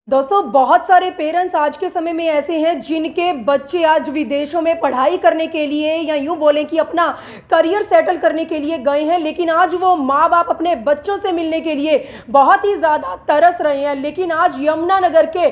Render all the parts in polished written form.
दोस्तों बहुत सारे पेरेंट्स आज के समय में ऐसे हैं जिनके बच्चे आज विदेशों में पढ़ाई करने के लिए या यूं बोलें कि अपना करियर सेटल करने के लिए गए हैं, लेकिन आज वो माँ बाप अपने बच्चों से मिलने के लिए बहुत ही ज़्यादा तरस रहे हैं। लेकिन आज यमुनानगर के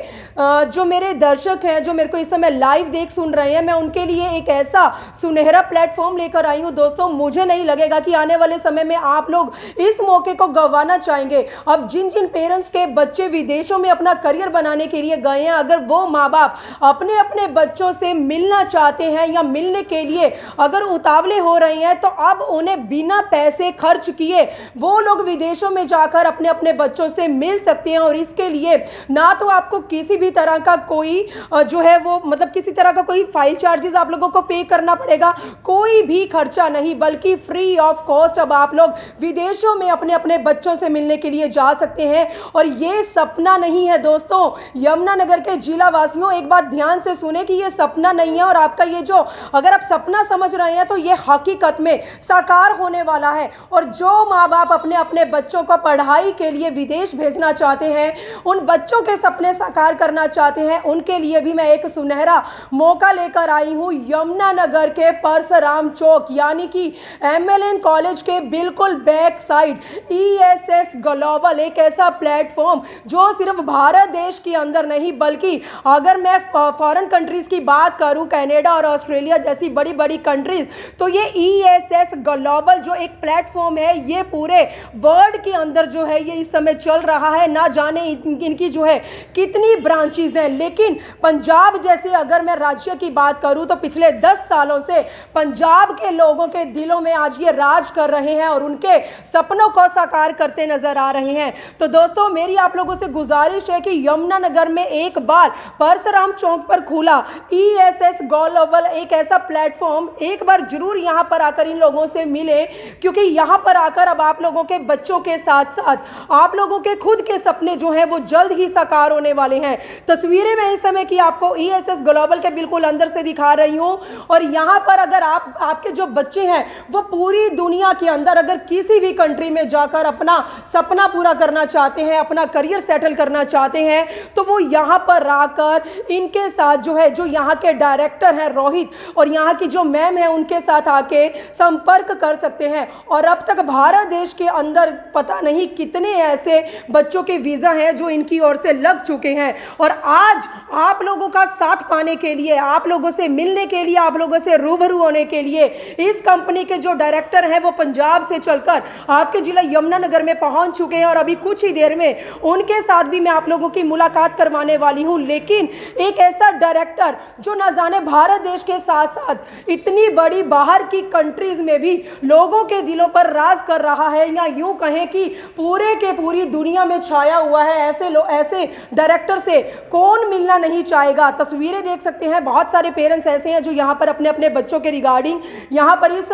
जो मेरे दर्शक हैं, जो मेरे को इस समय लाइव देख सुन रहे हैं, मैं उनके लिए एक ऐसा सुनहरा प्लेटफॉर्म लेकर आई हूँ। दोस्तों मुझे नहीं लगेगा कि आने वाले समय में आप लोग इस मौके को गंवाना चाहेंगे। अब जिन जिन पेरेंट्स के बच्चे विदेशों में अपना करियर बनाने के लिए गए हैं, अगर वो माँ बाप अपने अपने बच्चों से मिलना चाहते हैं या मिलने के लिए अगर उतावले हो रहे हैं, तो अब उन्हें बिना पैसे खर्च किए वो लोग विदेशों में जाकर अपने अपने बच्चों से मिल सकते हैं। और इसके लिए ना तो आपको किसी भी तरह का कोई जो है वो मतलब किसी तरह का कोई फाइल चार्जेस आप लोगों को पे करना पड़ेगा, कोई भी खर्चा नहीं, बल्कि फ्री ऑफ कॉस्ट अब आप लोग विदेशों में अपने अपने बच्चों से मिलने के लिए जा सकते हैं। और ये सपना नहीं है दोस्तों, यमुनानगर के जिला वासियों एक बात ध्यान से सुने कि ये सपना नहीं है। और आपका ये जो अगर आप सपना समझ रहे हैं तो ये हकीकत में साकार होने वाला है। और जो माँ बाप अपने अपने बच्चों को पढ़ाई के लिए विदेश भेजना चाहते हैं, उन बच्चों के सपने साकार करना चाहते हैं, उनके लिए भी मैं एक सुनहरा मौका लेकर आई हूँ। यमुनानगर के परशुराम चौक यानी कि एमएलएन कॉलेज के बिल्कुल बैक साइड ईएसएस ग्लोबल, एक ऐसा प्लेटफॉर्म जो सिर्फ भारत देश के अंदर नहीं बल्कि अगर मैं फॉरेन कंट्रीज की बात करूं, कनाडा और ऑस्ट्रेलिया जैसी बड़ी बड़ी कंट्रीज, तो ये ईएसएस ग्लोबल जो एक प्लेटफॉर्म है ये पूरे वर्ल्ड के अंदर जो है ये इस समय चल रहा है। ना जाने इनकी जो है कितनी ब्रांचेस हैं, लेकिन पंजाब जैसे अगर मैं राज्य की बात करूं तो पिछले 10 सालों से पंजाब के लोगों के दिलों में आज ये राज कर रहे हैं और उनके सपनों को साकार करते नजर आ रहे हैं। तो दोस्तों मेरी आप लोगों से गुजारिश है कि यमुनानगर में एक बार परशुराम चौक पर खुला ईएसएस ग्लोबल एक ऐसा प्लेटफॉर्म, एक बार जरूर यहां पर आकर इन लोगों से मिले, क्योंकि यहां पर आकर अब आप लोगों के बच्चों के साथ साथ आप लोगों के खुद के सपने जो हैं वो जल्द ही साकार होने वाले हैं। तस्वीरें मैं इस समय की आपको ईएसएस ग्लोबल के बिल्कुल अंदर से दिखा रही हूं। और यहां पर अगर आपके जो बच्चे हैं वो पूरी दुनिया के अंदर अगर किसी भी कंट्री में जाकर अपना सपना पूरा करना चाहते हैं, अपना करियर सेटल करना चाहते हैं, तो वो यहाँ पर आकर इनके साथ जो है, जो यहाँ के डायरेक्टर हैं रोहित और यहाँ की जो मैम है उनके साथ आके संपर्क कर सकते हैं। और अब तक भारत देश के अंदर पता नहीं कितने ऐसे बच्चों के वीज़ा हैं जो इनकी ओर से लग चुके हैं। और आज आप लोगों का साथ पाने के लिए, आप लोगों से मिलने के लिए, आप लोगों से रूबरू होने के लिए इस कंपनी के जो डायरेक्टर हैं वो पंजाब से चलकर आपके जिला यमुनानगर में पहुंच चुके हैं और अभी कुछ ही देर में उनके साथ भी मैं आप लोगों की मुलाकात करवाने वाली हूं। लेकिन एक ऐसा डायरेक्टर जो ना जाने भारत देश के साथ साथ इतनी बड़ी बाहर की कंट्रीज में भी लोगों के दिलों पर राज कर रहा है, या यूं कहें कि पूरे के पूरी दुनिया में छाया हुआ है। ऐसे डायरेक्टर से कौन मिलना नहीं चाहेगा। तस्वीरें देख सकते हैं, बहुत सारे पेरेंट्स ऐसे हैं जो यहाँ पर अपने अपने बच्चों के रिगार्डिंग यहाँ पर इस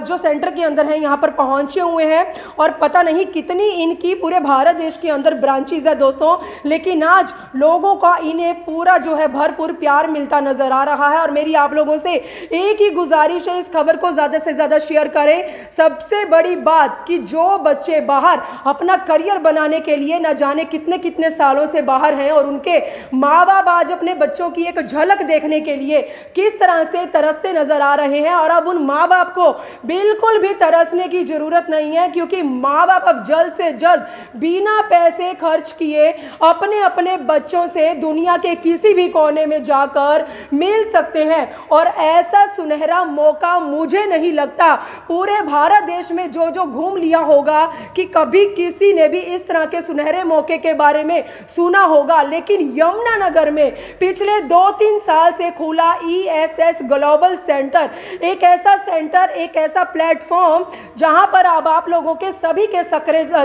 जो सेंटर के अंदर है यहाँ पर पहुंचे हुए हैं। और पता नहीं कितनी इनकी पूरे भारत देश के अंदर ब्रांचेज है दोस्तों, लेकिन आज लोगों का इन्हें पूरा जो है भरपूर प्यार मिलता नजर आ रहा है। और मेरी आप लोगों से एक ही गुजारिश है, इस खबर को ज्यादा से ज्यादा शेयर करें। सबसे बड़ी बात कि जो बच्चे बाहर अपना करियर बनाने के लिए न जाने कितने कितने सालों से बाहर हैं और उनके माँ बाप आज अपने बच्चों की एक झलक देखने के लिए किस तरह से तरसते नजर आ रहे हैं। और अब उन माँ बाप को बिल्कुल भी तरसने की जरूरत नहीं है, क्योंकि माँ बाप अब जल्द से जल्द बिना पैसे खर्च किए अपने अपने बच्चों से दुनिया के किसी भी कोने में जाकर मिल सकते हैं। और ऐसा सुनहरा मौका मुझे नहीं लगता पूरे भारत देश में जो जो घूम लिया होगा कि कभी किसी ने भी इस तरह के सुनहरे मौके के बारे में सुना होगा। लेकिन यमुनानगर में पिछले 2-3 साल से खुला ईएसएस ग्लोबल सेंटर, एक ऐसा सेंटर, एक ऐसा प्लेटफॉर्म जहां पर अब आप लोगों के सभी के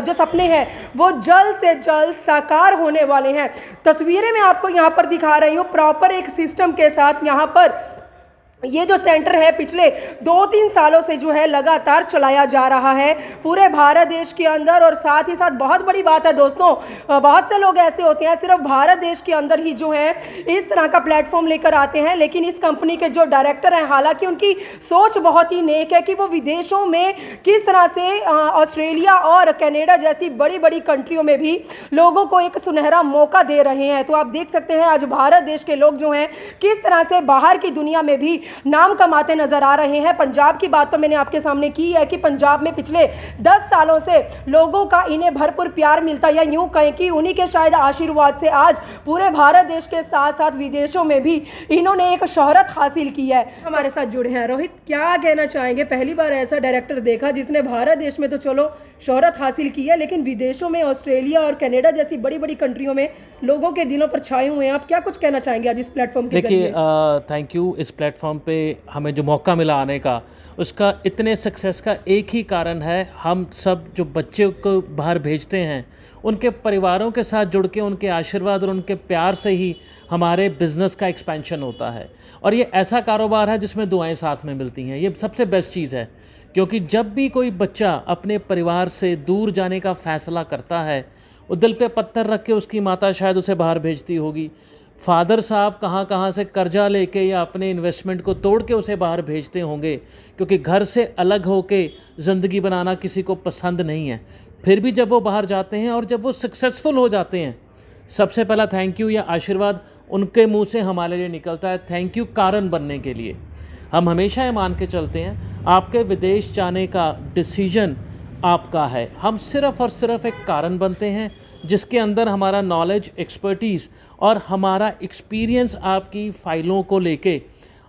जो सपने हैं वो जल्द से जल्द साकार होने वाले हैं। तस्वीरें मैं आपको यहां पर दिखा रही हूं प्रॉपर एक सिस्टम के साथ। यहां पर ये जो सेंटर है पिछले 2-3 सालों से जो है लगातार चलाया जा रहा है पूरे भारत देश के अंदर। और साथ ही साथ बहुत बड़ी बात है दोस्तों, बहुत से लोग ऐसे होते हैं सिर्फ भारत देश के अंदर ही जो है इस तरह का प्लेटफॉर्म लेकर आते हैं, लेकिन इस कंपनी के जो डायरेक्टर हैं हालांकि उनकी सोच बहुत ही नेक है कि वो विदेशों में किस तरह से ऑस्ट्रेलिया और कनाडा जैसी बड़ी बड़ी कंट्रियों में भी लोगों को एक सुनहरा मौका दे रहे हैं। तो आप देख सकते हैं आज भारत देश के लोग जो हैं किस तरह से बाहर की दुनिया में भी नाम कमाते नजर आ रहे हैं। पंजाब की बात तो मैंने आपके सामने की है कि पंजाब में पिछले 10 सालों से लोगों का इन्हें भरपूर प्यार मिलता, या यूं कहें कि उन्हीं के शायद आशीर्वाद से आज पूरे भारत देश के साथ साथ विदेशों में भी इन्होंने एक शोहरत हासिल की है। हमारे साथ जुड़े हैं रोहित, क्या कहना चाहेंगे? पहली बार ऐसा डायरेक्टर देखा जिसने भारत देश में तो चलो शोहरत हासिल की है, लेकिन विदेशों में ऑस्ट्रेलिया और कनाडा जैसी बड़ी बड़ी कंट्रियों में लोगों के दिलों पर छाए हुए हैं। आप क्या कुछ कहना चाहेंगे आज इस प्लेटफॉर्म के जरिए? देखिए, थैंक यू। इस प्लेटफॉर्म पे हमें जो मौका मिला आने का, उसका इतने सक्सेस का एक ही कारण है, हम सब जो बच्चे को बाहर भेजते हैं उनके परिवारों के साथ जुड़ के उनके आशीर्वाद और उनके प्यार से ही हमारे बिज़नेस का एक्सपेंशन होता है। और ये ऐसा कारोबार है जिसमें दुआएं साथ में मिलती हैं, ये सबसे बेस्ट चीज़ है। क्योंकि जब भी कोई बच्चा अपने परिवार से दूर जाने का फ़ैसला करता है, वो दिल पे पत्थर रख के उसकी माता शायद उसे बाहर भेजती होगी, फादर साहब कहाँ से कर्जा लेके या अपने इन्वेस्टमेंट को तोड़ के उसे बाहर भेजते होंगे, क्योंकि घर से अलग होके ज़िंदगी बनाना किसी को पसंद नहीं है। फिर भी जब वो बाहर जाते हैं और जब वो सक्सेसफुल हो जाते हैं, सबसे पहला थैंक यू या आशीर्वाद उनके मुंह से हमारे लिए निकलता है, थैंक यू कारण बनने के लिए। हम हमेशा ये मान के चलते हैं आपके विदेश जाने का डिसीजन आपका है, हम सिर्फ़ और सिर्फ एक कारण बनते हैं जिसके अंदर हमारा नॉलेज, एक्सपर्टीज़ और हमारा एक्सपीरियंस आपकी फ़ाइलों को लेके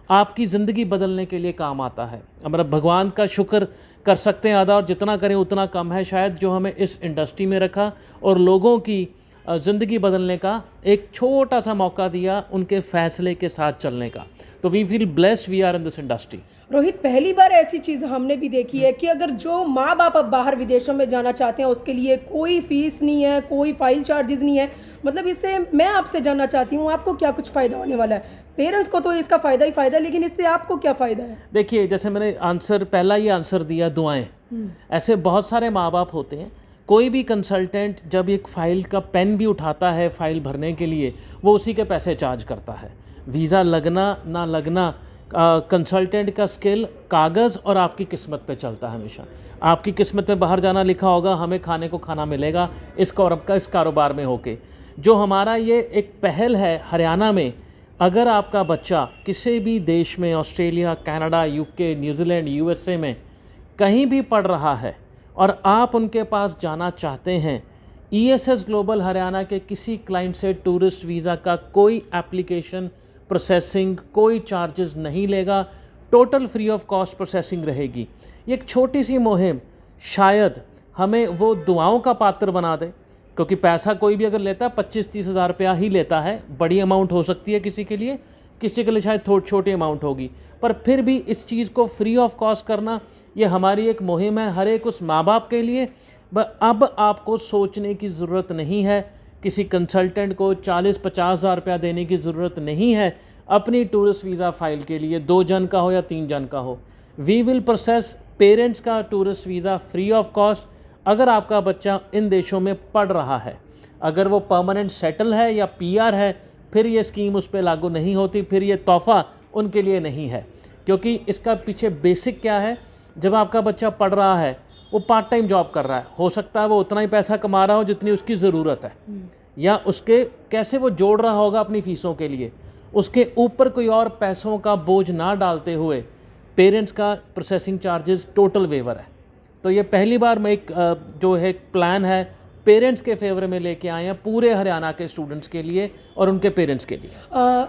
आपकी ज़िंदगी बदलने के लिए काम आता है। हमारा भगवान का शुक्र कर सकते हैं अदा, और जितना करें उतना कम है शायद, जो हमें इस इंडस्ट्री में रखा और लोगों की ज़िंदगी बदलने का एक छोटा सा मौका दिया उनके फ़ैसले के साथ चलने का। तो we feel blessed we are in this industry. Rohit, पहली बार ऐसी चीज़ हमने भी देखी है कि अगर जो माँ बाप अब बाहर विदेशों में जाना चाहते हैं उसके लिए कोई फीस नहीं है, कोई फाइल चार्जेस नहीं है। मतलब इससे मैं आपसे जानना चाहती हूँ आपको क्या कुछ फ़ायदा होने वाला है? पेरेंट्स को तो इसका फ़ायदा ही फ़ायदा है, लेकिन इससे आपको क्या फ़ायदा है? देखिए, जैसे मैंने पहला ही आंसर दिया, दुआएं। ऐसे बहुत सारे माँ बाप होते हैं, कोई भी कंसल्टेंट जब एक फ़ाइल का पेन भी उठाता है फ़ाइल भरने के लिए, वो उसी के पैसे चार्ज करता है। वीज़ा लगना ना लगना कंसल्टेंट का स्किल कागज़ और आपकी किस्मत पे चलता है हमेशा। आपकी किस्मत में बाहर जाना लिखा होगा, हमें खाने को खाना मिलेगा इस कारोबार में होके। जो हमारा ये एक पहल है हरियाणा में, अगर आपका बच्चा किसी भी देश में, Australia, Canada, UK, New Zealand, USA में कहीं भी पढ़ रहा है और आप उनके पास जाना चाहते हैं, ESS ग्लोबल हरियाणा के किसी क्लाइंट से टूरिस्ट वीज़ा का कोई एप्लीकेशन प्रोसेसिंग, कोई चार्जेस नहीं लेगा, total free of cost processing रहेगी। ये एक छोटी सी मुहिम शायद हमें वो दुआओं का पात्र बना दे, क्योंकि पैसा कोई भी अगर लेता है 25-30 हज़ार रुपया ही लेता है। बड़ी अमाउंट हो सकती है किसी के लिए शायद थोड़ी छोटी अमाउंट होगी, पर फिर भी इस चीज़ को फ्री ऑफ कॉस्ट करना, ये हमारी एक मुहिम है हर एक उस माँ बाप के लिए। अब आपको सोचने की ज़रूरत नहीं है, किसी कंसल्टेंट को 40-50 हज़ार रुपया देने की ज़रूरत नहीं है अपनी टूरिस्ट वीज़ा फ़ाइल के लिए, 2 जन का हो या 3 जन का हो। वी विल प्रोसेस पेरेंट्स का tourist visa free of cost. अगर आपका बच्चा इन देशों में पढ़ रहा है, अगर वो परमानेंट सेटल है या PR है, फिर ये स्कीम उस पर लागू नहीं होती, फिर ये तोहफ़ा उनके लिए नहीं है। क्योंकि इसका पीछे बेसिक क्या है, जब आपका बच्चा पढ़ रहा है, वो पार्ट टाइम जॉब कर रहा है, हो सकता है वो उतना ही पैसा कमा रहा हो जितनी उसकी ज़रूरत है, या उसके कैसे वो जोड़ रहा होगा अपनी फ़ीसों के लिए, उसके ऊपर कोई और पैसों का बोझ ना डालते हुए पेरेंट्स का प्रोसेसिंग चार्जेस टोटल वेवर है। तो ये पहली बार मैं एक जो है प्लान है पेरेंट्स के फेवर में लेके आए हैं पूरे हरियाणा के स्टूडेंट्स के लिए और उनके पेरेंट्स के लिए।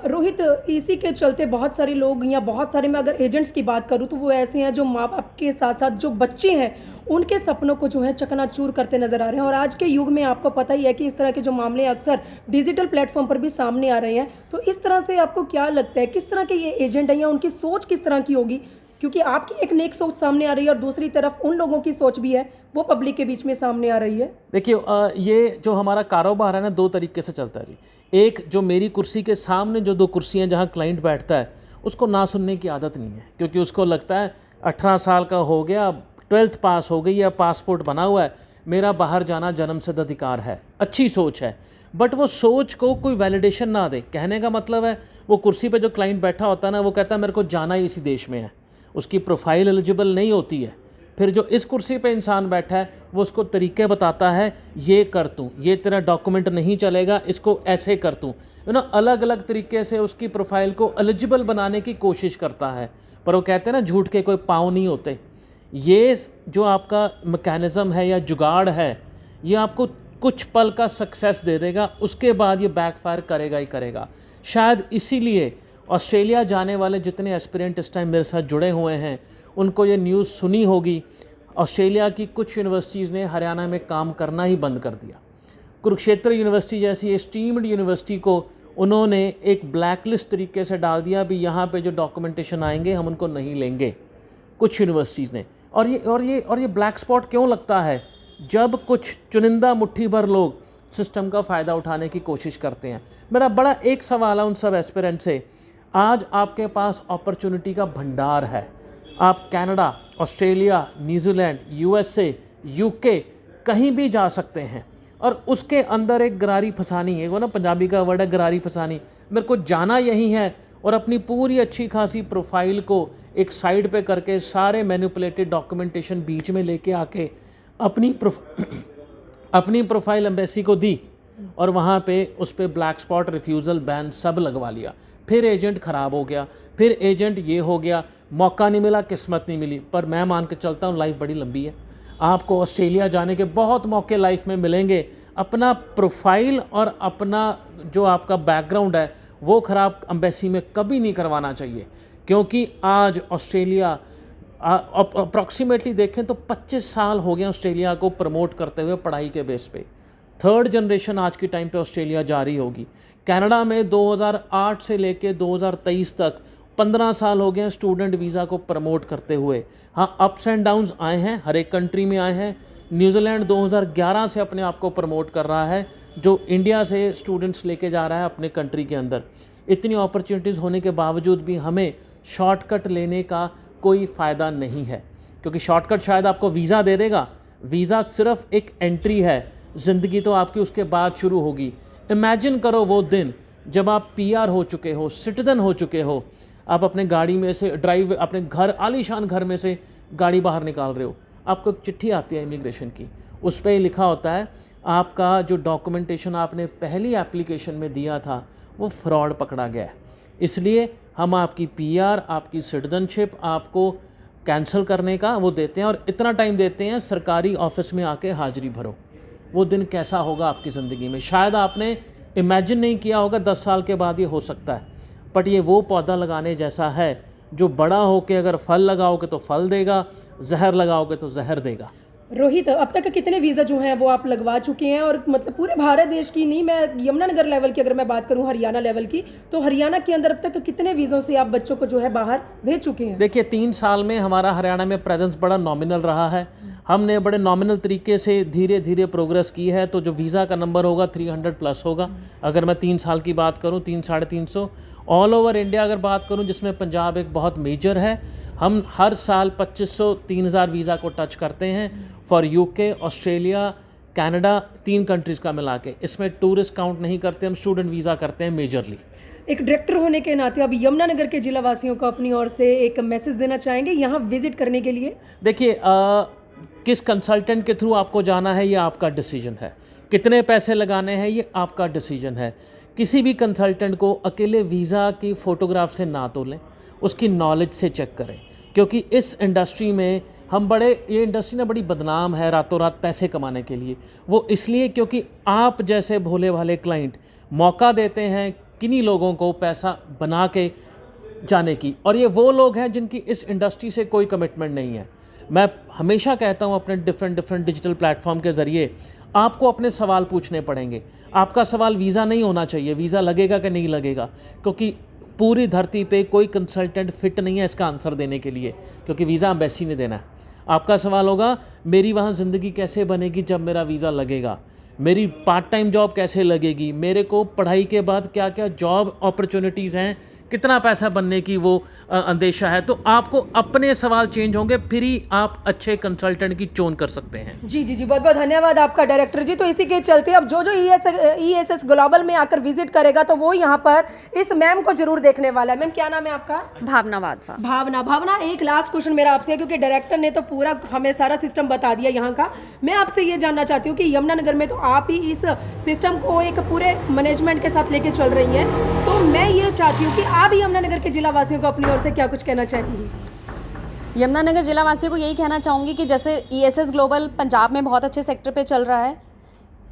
रोहित, इसी के चलते बहुत सारे लोग, या बहुत सारे, मैं अगर एजेंट्स की बात करूं तो वो ऐसे हैं जो माँ बाप के साथ साथ जो बच्चे हैं उनके सपनों को जो है चकनाचूर करते नजर आ रहे हैं। और आज के युग में आपको पता ही है कि इस तरह के जो मामले अक्सर डिजिटल प्लेटफॉर्म पर भी सामने आ रहे हैं। तो इस तरह से आपको क्या लगता है, किस तरह के ये एजेंट हैं या उनकी सोच किस तरह की होगी? क्योंकि आपकी एक नेक सोच सामने आ रही है और दूसरी तरफ उन लोगों की सोच भी है, वो पब्लिक के बीच में सामने आ रही है। देखिए, ये जो हमारा कारोबार है ना, 2 तरीके से चलता है जी। एक, जो मेरी कुर्सी के सामने जो 2 कुर्सियाँ जहाँ क्लाइंट बैठता है, उसको ना सुनने की आदत नहीं है, क्योंकि उसको लगता है 18 साल का हो गया, 12th पास हो गई है, पासपोर्ट बना हुआ है, मेरा बाहर जाना जन्मसिद्ध अधिकार है। अच्छी सोच है, बट वो सोच को कोई वैलिडेशन ना दे। कहने का मतलब है वो कुर्सी पे जो क्लाइंट बैठा होता है ना, वो कहता है मेरे को जाना ही इसी देश में है, उसकी प्रोफाइल एलिजिबल नहीं होती है। फिर जो इस कुर्सी पे इंसान बैठा है वो उसको तरीके बताता है, ये कर तूँ, ये तेरा डॉक्यूमेंट नहीं चलेगा, इसको ऐसे कर तूँ, अलग अलग तरीके से उसकी प्रोफाइल को एलिजिबल बनाने की कोशिश करता है। पर वो कहते हैं ना, झूठ के कोई पाँव नहीं होते। ये जो आपका मैकेनिज़्म है या जुगाड़ है, ये आपको कुछ पल का सक्सेस दे देगा, उसके बाद ये बैकफायर करेगा ही करेगा। शायद इसीलिए ऑस्ट्रेलिया जाने वाले जितने एस्पिरेंट इस टाइम मेरे साथ जुड़े हुए हैं, उनको ये न्यूज़ सुनी होगी। ऑस्ट्रेलिया की कुछ यूनिवर्सिटीज़ ने हरियाणा में काम करना ही बंद कर दिया। कुरुक्षेत्र यूनिवर्सिटी जैसी एस्टीम्ड यूनिवर्सिटी को उन्होंने एक ब्लैक लिस्ट तरीके से डाल दिया, भी यहाँ पे जो डॉक्यूमेंटेशन आएंगे हम उनको नहीं लेंगे, कुछ यूनिवर्सिटीज़ ने। और ये ब्लैक स्पॉट क्यों लगता है? जब कुछ चुनिंदा मुट्ठी भर लोग सिस्टम का फ़ायदा उठाने की कोशिश करते हैं। मेरा बड़ा एक सवाल है उन सब एस्पिरेंट से, आज आपके पास अपॉर्चुनिटी का भंडार है। आप Canada, Australia, New Zealand, USA, UK कहीं भी जा सकते हैं, और उसके अंदर एक गरारी फसानी है, वो ना पंजाबी का वर्ड है गरारी फसानी, मेरे को जाना यही है, और अपनी पूरी अच्छी खासी प्रोफाइल को एक साइड पे करके सारे मैनिपुलेटेड डॉक्यूमेंटेशन बीच में लेके आके अपनी प्रोफाइल एम्बेसी को दी, और वहाँ पे उस पर ब्लैक स्पॉट, रिफ्यूज़ल, बैन सब लगवा लिया। फिर एजेंट ख़राब हो गया, फिर एजेंट ये हो गया, मौका नहीं मिला, किस्मत नहीं मिली। पर मैं मान के चलता हूँ लाइफ बड़ी लंबी है, आपको ऑस्ट्रेलिया जाने के बहुत मौके लाइफ में मिलेंगे। अपना प्रोफाइल और अपना जो आपका बैकग्राउंड है वो ख़राब एम्बेसी में कभी नहीं करवाना चाहिए, क्योंकि आज ऑस्ट्रेलिया अप्रॉक्सीमेटली देखें तो 25 साल हो गए ऑस्ट्रेलिया को प्रमोट करते हुए पढ़ाई के बेस पे। 3rd जनरेशन आज के टाइम पे ऑस्ट्रेलिया जा रही होगी। कनाडा में 2008 से लेके 2023 तक 15 साल हो गए स्टूडेंट वीज़ा को प्रमोट करते हुए। हाँ, अप्स एंड डाउन्स आए हैं, हर एक कंट्री में आए हैं। न्यूजीलैंड 2011 से अपने आप को प्रमोट कर रहा है, जो इंडिया से स्टूडेंट्स लेके जा रहा है अपने कंट्री के अंदर। इतनी अपॉर्चुनिटीज़ होने के बावजूद भी हमें शॉर्टकट लेने का कोई फ़ायदा नहीं है, क्योंकि शॉर्टकट शायद आपको वीज़ा दे देगा। वीज़ा सिर्फ एक एंट्री है, ज़िंदगी तो आपकी उसके बाद शुरू होगी। इमेजिन करो वो दिन जब आप पीआर हो चुके हो, सिटीजन हो चुके हो, आप अपने गाड़ी में से ड्राइव, अपने घर, आलीशान घर में से गाड़ी बाहर निकाल रहे हो, आपको एक चिट्ठी आती है इमिग्रेशन की, उस पर लिखा होता है आपका जो डॉक्यूमेंटेशन आपने पहली एप्लीकेशन में दिया था वो फ्रॉड पकड़ा गया है, इसलिए हम आपकी पीआर, आपकी सिटीजनशिप आपको कैंसिल करने का वो देते हैं, और इतना टाइम देते हैं सरकारी ऑफिस में आके हाज़िरी भरो। वो दिन कैसा होगा आपकी ज़िंदगी में, शायद आपने इमेजिन नहीं किया होगा। 10 साल के बाद ये हो सकता है, बट ये वो पौधा लगाने जैसा है जो बड़ा होकर अगर फल लगाओगे तो फल देगा, जहर लगाओगे तो जहर देगा। रोहित, अब तक कितने वीज़ा जो हैं वो आप लगवा चुके हैं? और मतलब पूरे भारत देश की नहीं, मैं यमुनानगर लेवल की अगर मैं बात करूं, हरियाणा लेवल की, तो हरियाणा के अंदर अब तक कितने वीज़ों से आप बच्चों को जो है बाहर भेज चुके हैं? देखिए, 3 साल में हमारा हरियाणा में प्रेजेंस बड़ा नॉमिनल रहा है। हमने बड़े नॉमिनल तरीके से धीरे धीरे प्रोग्रेस की है, तो जो वीज़ा का नंबर होगा 300 प्लस होगा। अगर मैं 3 साल की बात करूँ, 300-350। ऑल ओवर इंडिया अगर बात करूँ, जिसमें पंजाब एक बहुत मेजर है, हम हर साल 2500-3000 वीज़ा को टच करते हैं for UK, Australia, Canada, 3 countries का मिला के। इसमें टूरिस्ट काउंट नहीं करते, हम स्टूडेंट वीज़ा करते हैं मेजरली। एक डायरेक्टर होने के नाते अब यमुनानगर के जिला वासियों को अपनी ओर से एक मैसेज देना चाहेंगे यहाँ विजिट करने के लिए? देखिए, किस कंसल्टेंट के थ्रू आपको जाना है ये आपका डिसीजन है, कितने पैसे लगाने हैं ये आपका डिसीजन है। किसी भी कंसल्टेंट को अकेले वीज़ा की फ़ोटोग्राफ से ना तोलें, उसकी नॉलेज से चेक करें, क्योंकि इस इंडस्ट्री में ये इंडस्ट्री ना बड़ी बदनाम है रातों रात पैसे कमाने के लिए। वो इसलिए क्योंकि आप जैसे भोले भाले क्लाइंट मौका देते हैं किन्हीं लोगों को पैसा बना के जाने की, और ये वो लोग हैं जिनकी इस इंडस्ट्री से कोई कमिटमेंट नहीं है। मैं हमेशा कहता हूँ अपने डिफरेंट डिजिटल प्लेटफॉर्म के ज़रिए आपको अपने सवाल पूछने पड़ेंगे। आपका सवाल वीज़ा नहीं होना चाहिए, वीज़ा लगेगा कि नहीं लगेगा, क्योंकि पूरी धरती पे कोई कंसल्टेंट फिट नहीं है इसका आंसर देने के लिए, क्योंकि वीज़ा एम्बेसी ने देना है। आपका सवाल होगा मेरी वहाँ ज़िंदगी कैसे बनेगी जब मेरा वीज़ा लगेगा। मेरी पार्ट टाइम जॉब कैसे लगेगी, मेरे को पढ़ाई के बाद क्या क्या जॉब अपॉर्चुनिटीज़ हैं, कितना पैसा बनने की वो अंदेशा है। तो आपको अपने सवाल चेंज होंगे, फिर ही आप अच्छे कंसल्टेंट की चोन कर सकते हैं। जी जी जी, बहुत बहुत धन्यवाद आपका डायरेक्टर जी। तो इसी के चलते अब जो जो ESS ग्लोबल में आकर विजिट करेगा तो वो यहाँ पर इस मैम को जरूर देखने वाला है। मैम क्या नाम है आपका? भावना वाधवा। भावना। भावना, एक लास्ट क्वेश्चन मेरा आपसे है, क्योंकि डायरेक्टर ने तो पूरा हमें सारा सिस्टम बता दिया यहाँ का। मैं आपसे ये जानना चाहती हूँ कि यमुनानगर में तो आप ही इस सिस्टम को एक पूरे मैनेजमेंट के साथ लेके चल रही हैं, तो मैं ये चाहती हूँ कि आप यमुनानगर के जिला वासियों को अपनी ओर से क्या कुछ कहना चाहेंगी? यमुनानगर जिला वासियों को यही कहना चाहूँगी कि जैसे ESS ग्लोबल पंजाब में बहुत अच्छे सेक्टर पे चल रहा है,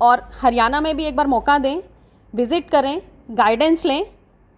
और हरियाणा में भी एक बार मौका दें, विजिट करें, गाइडेंस लें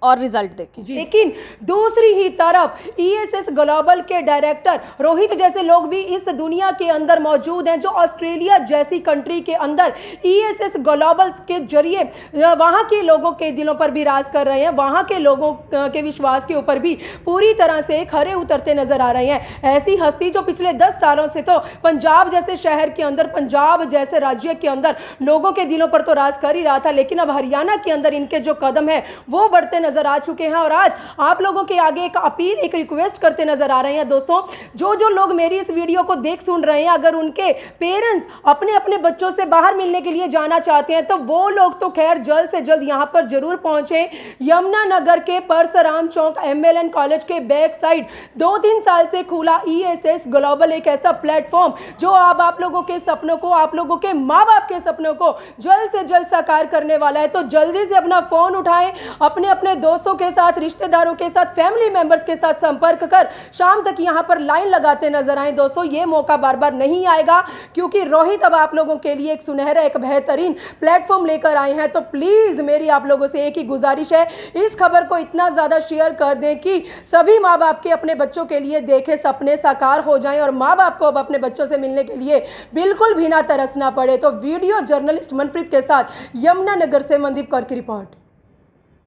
और रिजल्ट देखें। लेकिन दूसरी ही तरफ ESS ग्लोबल के डायरेक्टर रोहित जैसे लोग भी इस दुनिया के अंदर मौजूद हैं, जो ऑस्ट्रेलिया जैसी कंट्री के अंदर ESS ग्लोबल के जरिए वहां के लोगों के दिलों पर भी राज कर रहे हैं, वहां के लोगों के विश्वास के ऊपर भी पूरी तरह से खरे उतरते नजर आ रहे हैं। ऐसी हस्ती जो पिछले 10 सालों से तो पंजाब जैसे शहर के अंदर, पंजाब जैसे राज्य के अंदर लोगों के दिलों पर तो राज कर ही रहा था, लेकिन अब हरियाणा के अंदर इनके जो कदम है वो बढ़ते नजर आ चुके हैं। और आज आप लोगों के आगे एक अपील, एक रिक्वेस्ट करते नजर आ रहे हैं। दोस्तों, जो जो लोग मेरी इस वीडियो को देख सुन रहे हैं, अगर उनके पेरेंट्स अपने अपने बच्चों से बाहर मिलने के लिए जाना चाहते हैं तो वो लोग तो खैर जल्द से जल्द यहां पर जरूर पहुंचे। यमुनानगर के परसराम चौक MLN कॉलेज के बैक साइड 2-3 साल से खुला ESS ग्लोबल एक ऐसा प्लेटफॉर्म जो आप लोगों के सपनों को, आप लोगों के माँ बाप के सपनों को जल्द से जल्द साकार करने वाला है। तो जल्दी से अपना फोन उठाएं, अपने अपने दोस्तों के साथ, रिश्तेदारों के साथ, फैमिली मेंबर्स के साथ संपर्क कर शाम तक यहां पर लाइन लगाते नजर आए। दोस्तों, ये मौका बार बार नहीं आएगा, क्योंकि रोहित अब आप लोगों के लिए एक सुनहरा, एक बेहतरीन प्लेटफॉर्म लेकर आए हैं। तो प्लीज मेरी आप लोगों से एक ही गुजारिश है, इस खबर को इतना ज्यादा शेयर कर दें कि सभी माँ बाप के अपने बच्चों के लिए देखे सपने साकार हो जाएं और माँ बाप को अब अपने बच्चों से मिलने के लिए बिल्कुल भी ना तरसना पड़े। तो वीडियो जर्नलिस्ट मनप्रीत के साथ यमुनानगर से मनदीप कौर की रिपोर्ट।